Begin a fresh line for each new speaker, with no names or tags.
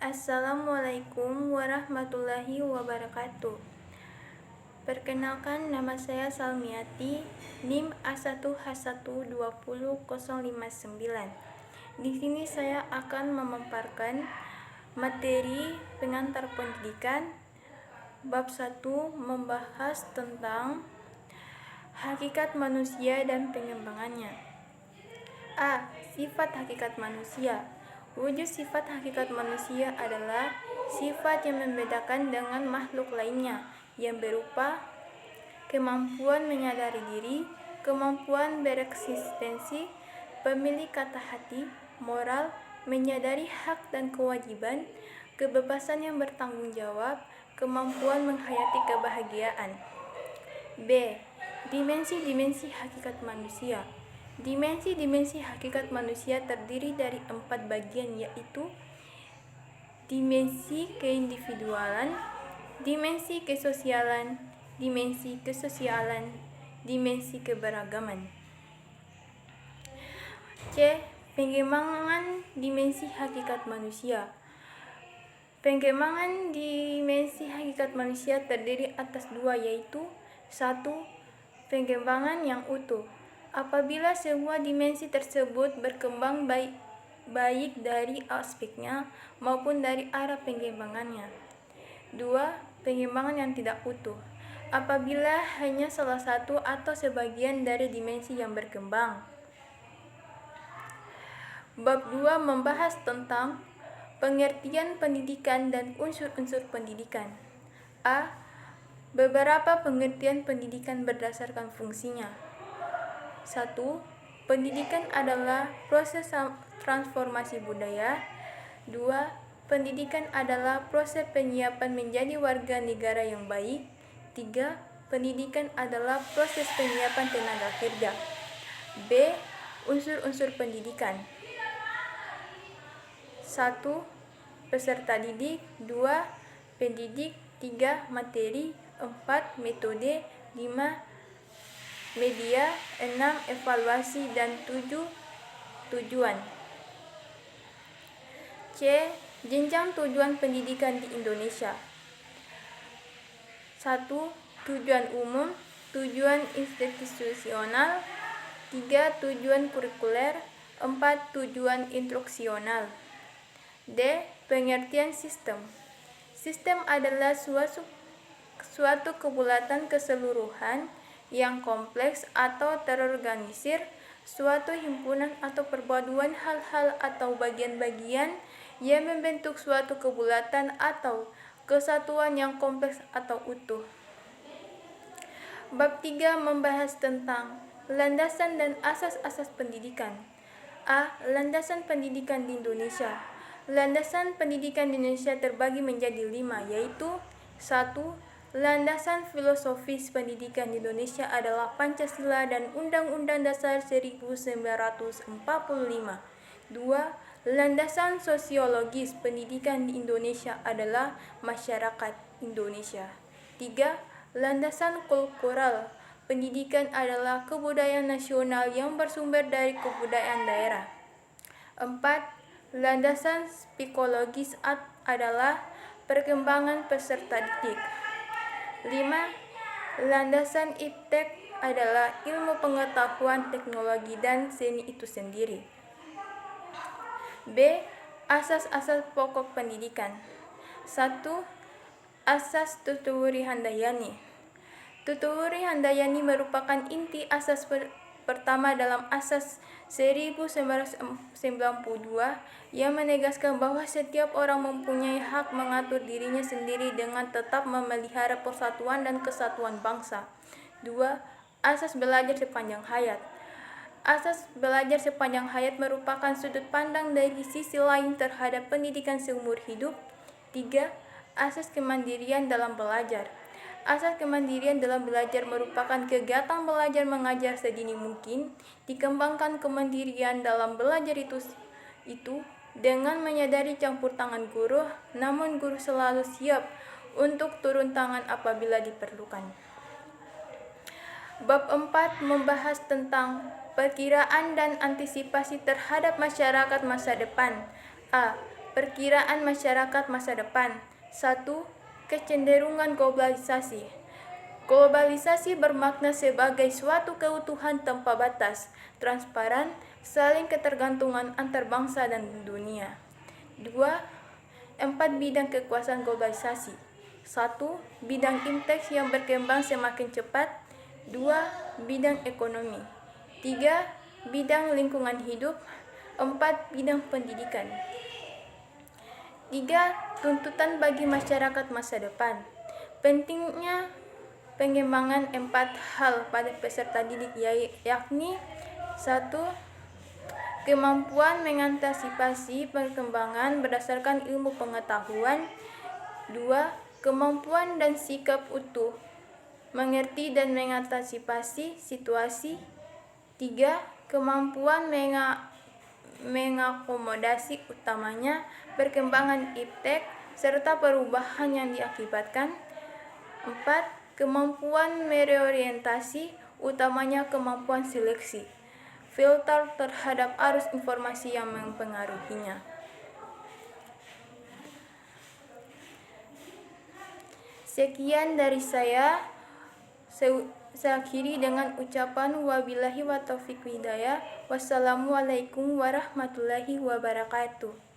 Assalamualaikum warahmatullahi wabarakatuh. Perkenalkan, nama saya Salmiati, NIM A1H1200059. Di sini saya akan memaparkan materi pengantar pendidikan. Bab 1 membahas tentang hakikat manusia dan pengembangannya. A. Sifat hakikat manusia. Wujud sifat hakikat manusia adalah sifat yang membedakan dengan makhluk lainnya, yang berupa kemampuan menyadari diri, kemampuan bereksistensi, pemilik kata hati, moral, menyadari hak dan kewajiban, kebebasan yang bertanggung jawab, kemampuan menghayati kebahagiaan. B. Dimensi-dimensi hakikat manusia. Dimensi-dimensi hakikat manusia terdiri dari 4 bagian, yaitu dimensi keindividualan, dimensi kesosialan, dimensi keberagaman. C. Pengembangan dimensi hakikat manusia. Pengembangan dimensi hakikat manusia terdiri atas 2, yaitu 1. Pengembangan yang utuh. Apabila sebuah dimensi tersebut berkembang baik dari aspeknya maupun dari arah pengembangannya. 2. Pengembangan yang tidak utuh. Apabila hanya salah satu atau sebagian dari dimensi yang berkembang. Bab 2 membahas tentang pengertian pendidikan dan unsur-unsur pendidikan. A. Beberapa pengertian pendidikan berdasarkan fungsinya. 1. Pendidikan adalah proses transformasi budaya. 2. Pendidikan adalah proses penyiapan menjadi warga negara yang baik. 3. Pendidikan adalah proses penyiapan tenaga kerja. B. Unsur-unsur pendidikan. 1. Peserta didik. 2. Pendidik. 3. Materi. 4. Metode. 5. Media. 6. Evaluasi. Dan 7. Tujuan. C. Jenjang tujuan pendidikan di Indonesia. 1. Tujuan umum. Tujuan institusional. 3. Tujuan kurikuler. 4. Tujuan instruksional. D. Pengertian sistem. Sistem adalah suatu kebulatan keseluruhan yang kompleks atau terorganisir, suatu himpunan atau perpaduan hal-hal atau bagian-bagian yang membentuk suatu kebulatan atau kesatuan yang kompleks atau utuh. Bab 3 membahas tentang landasan dan asas-asas pendidikan. A. Landasan pendidikan di Indonesia. Landasan pendidikan di Indonesia terbagi menjadi 5, yaitu 1. Landasan filosofis pendidikan di Indonesia adalah Pancasila dan Undang-Undang Dasar 1945. 2. Landasan sosiologis pendidikan di Indonesia adalah masyarakat Indonesia. 3. Landasan kultural pendidikan adalah kebudayaan nasional yang bersumber dari kebudayaan daerah. 4. Landasan psikologis adalah perkembangan peserta didik. 5. Landasan iptek adalah ilmu pengetahuan, teknologi, dan seni itu sendiri. B. Asas-asas pokok pendidikan. 1. Asas Tuturi Handayani. Tuturi Handayani merupakan inti asas pertama dalam Asas 1992 yang menegaskan bahwa setiap orang mempunyai hak mengatur dirinya sendiri dengan tetap memelihara persatuan dan kesatuan bangsa. 2. Asas belajar sepanjang hayat. Asas belajar sepanjang hayat merupakan sudut pandang dari sisi lain terhadap pendidikan seumur hidup. 3. Asas kemandirian dalam belajar. Asas kemandirian dalam belajar merupakan kegiatan belajar mengajar sedini mungkin. Dikembangkan kemandirian dalam belajar itu dengan menyadari campur tangan guru, namun guru selalu siap untuk turun tangan apabila diperlukan. Bab 4 membahas tentang perkiraan dan antisipasi terhadap masyarakat masa depan. A. Perkiraan masyarakat masa depan. 1. Kecenderungan globalisasi. Globalisasi bermakna sebagai suatu keutuhan tanpa batas, transparan, saling ketergantungan antar bangsa dan dunia. 2. 4 bidang kekuasaan globalisasi. 1. Bidang inteks yang berkembang semakin cepat. 2. Bidang ekonomi. 3. Bidang lingkungan hidup. 4. Bidang pendidikan. 3. Tuntutan bagi masyarakat masa depan. Pentingnya pengembangan 4 hal pada peserta didik yakni 1. Kemampuan mengantisipasi perkembangan berdasarkan ilmu pengetahuan. 2. Kemampuan dan sikap utuh mengerti dan mengantisipasi situasi. 3. Kemampuan mengakomodasi utamanya perkembangan iptek serta perubahan yang diakibatkan. 4. Kemampuan mereorientasi utamanya kemampuan seleksi, filter terhadap arus informasi yang mempengaruhinya. Sekian dari saya. Saya akhiri dengan ucapan wabillahi wa taufiq hidayah. Wassalamualaikum warahmatullahi wabarakatuh.